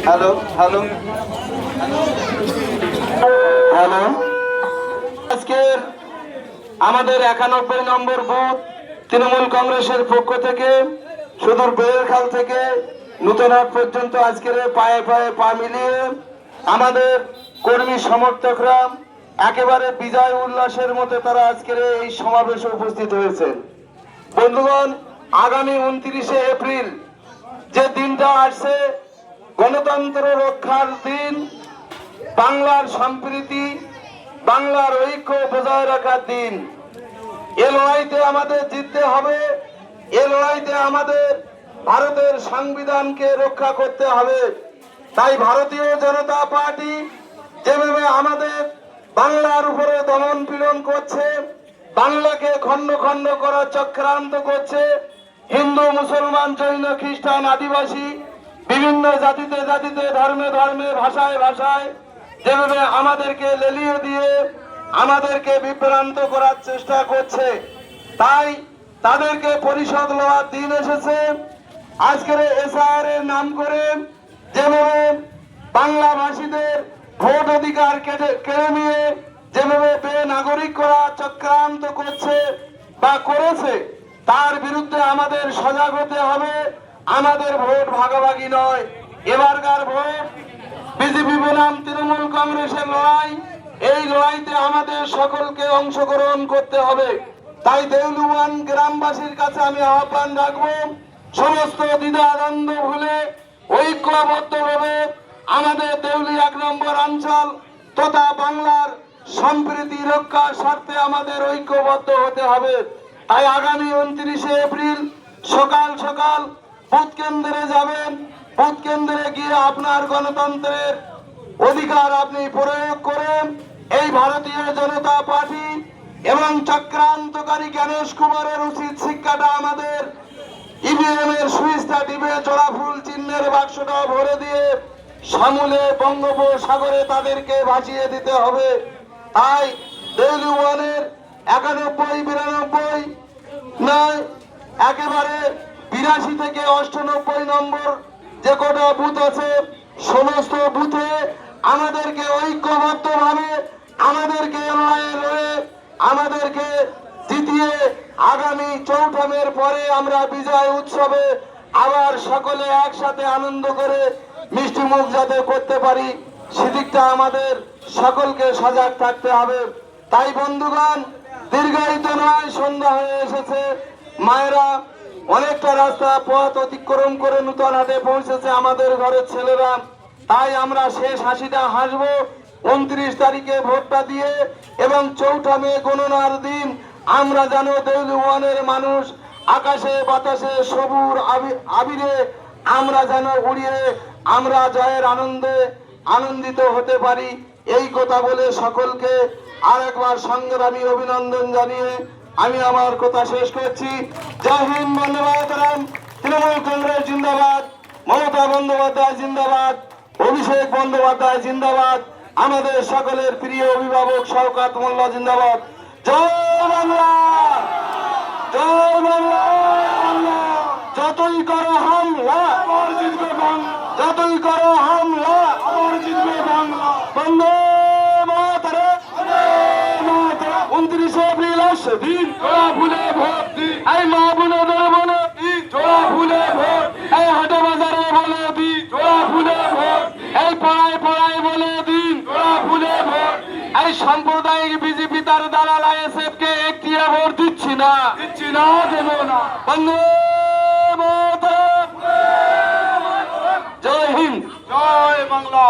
Hello hello hello আজকের আমাদের 91 নম্বর booth Trinamool কংগ্রেসের পক্ষ থেকে সুদূর বেড়েরখাল থেকে নূতনহাট পর্যন্ত আজকের পায়ে পায়ে পা মিলিয়ে আমাদের কর্মী সমর্থকরা একেবারে বিজয় উল্লাসের মধ্যে তারা আজকের এই সমাবেশে উপস্থিত হয়েছেন। বন্ধুগণ, আগামী 29শে এপ্রিল যে দিনটা আসছে, গণতন্ত্র রক্ষার দিন, বাংলার সম্প্রীতি, বাংলার ঐক্য বজায় রাখার দিন। এ লড়াইতে আমাদের জিততে হবে। এ লড়াইতে আমাদের ভারতের সংবিধানকে রক্ষা করতে হবে। তাই ভারতীয় জনতা পার্টি যেভাবে আমাদের বাংলার উপরে দমন পীড়ন করছে, বাংলাকে খণ্ড খণ্ড করার চক্রান্ত করছে, হিন্দু মুসলমান জৈন খ্রিস্টান আদিবাসী বিভিন্ন জাতিতে জাতিতে ধর্মে ধর্মে ভাষায় ভাষায় যেভাবে আমাদেরকে লেলিয়ে দিয়ে আমাদেরকে বিভ্রান্ত করার চেষ্টা করছে, তাই তাদেরকে পরিশোধ লওয়ার দিন এসেছে। আজকের এসআর এর নাম করে যেভাবে বাংলাভাষীদের ভোট অধিকার কেড়ে নিয়ে যেভাবে বেনাগরিক করা চক্রান্ত করছে বা করেছে, তার বিরুদ্ধে আমাদের সজাগ হতে হবে। আমাদের ভোট ভাগাভাগি নয়, এবারকার ভোট বিজেপি বনাম তৃণমূল কংগ্রেসের লড়াই। এই লড়াইতে আমাদের সকলকে অংশগ্রহণ করতে হবে। তাই দেউলুয়ান গ্রামবাসীর কাছে আমি আহ্বান রাখবো, সমস্ত দ্বিধাদ্বন্দ্ব ভুলে ঐক্যবদ্ধভাবে আমাদের দেউলি 1 নম্বর অঞ্চল তথা বাংলার সম্প্রীতি রক্ষার স্বার্থে আমাদের ঐক্যবদ্ধ হতে হবে। তাই আগামী 29শে এপ্রিল সকাল সকাল বুথ কেন্দ্রে যাবেন। বুথ কেন্দ্রে গিয়ে আপনার গণতন্ত্রের অধিকার আপনি প্রয়োগ করেন। এই ভারতীয় জনতা পার্টি এবং চক্রান্তকারী জ্ঞানেশ কুমারের উচিত শিক্ষাটা আমাদের ইভিএম এর সুইচটা টিপে জোড়া ফুল চিহ্নের বাক্সটা ভরে দিয়ে সমূলে বঙ্গোপসাগরে তাদেরকে ভাসিয়ে দিতে হবে। তাই দেউলিওয়ানের 91, 92 নয়, একেবারে 82 থেকে 98 নম্বর যে কটা বুথ আছে, সমস্ত বুথে আমাদেরকে ঐক্যবদ্ধভাবে আমাদেরকে লড়ে আমাদেরকে জিতিয়ে আগামী 4 মের পরে আমরা বিজয় উৎসবে আবার সকলে একসাথে আনন্দ করে মিষ্টি মুখ যাতে করতে পারি, সেদিকটা আমাদের সকলকে সজাগ থাকতে হবে। তাই বন্ধুগণ, দীর্ঘায়িত নয়, সন্ধ্যা হয়ে এসেছে। মায়েরা অনেকটা রাস্তা পথ অতিক্রম করে নূতনহাটে পৌঁছেছে আমাদের ঘরের ছেলেরা। তাই আমরা শেষ হাসিটা হাসবো 29 তারিখে ভোটটা দিয়ে, এবং 4 মে গণনার দিন আমরা যেন দেউলিওয়ানের মানুষ আকাশে বাতাসে সবুজ আবিরে আমরা যেন উড়িয়ে আমরা জয়ের আনন্দে আনন্দিত হতে পারি। এই কথা বলে সকলকে আরেকবার সংগ্রামী অভিনন্দন জানিয়ে আমি আমার কথা শেষ করছি। জয় হিন্দ, বন্দে মাতরম। তৃণমূল কংগ্রেস জিন্দাবাদ, মমতা বন্দ্যোপাধ্যায় জিন্দাবাদ, অভিষেক বন্দ্যোপাধ্যায় জিন্দাবাদ, আমাদের সকলের প্রিয় অভিভাবক শওকত মোল্লা জিন্দাবাদ। জয় বাংলা, জয় বাংলা। যতই করো হামলা জিতবে বাংলা, যতই করো হামলা জিতবে বাংলা। বন্দে মাতরম, 29শে এপ্রিল আসছে দিন, জোড়া ফুলে ভোট দিন। এই মা বোনেদের বলে দিন, জোড়া ফুলে ভোট। এই হাটে বাজারে বলে দিন, জোড়া ফুলে ভোট। এই পাড়ায় পাড়ায় বলে দিন, জোড়া ফুলে ভোট। এই সাম্প্রদায়িক বিজেপি তার দালাল আইএসএফ কে একটি ভোট দিচ্ছি না, দিচ্ছি না, দেব না। বন্দে মাতরম, জয় হিন্দ, জয় বাংলা।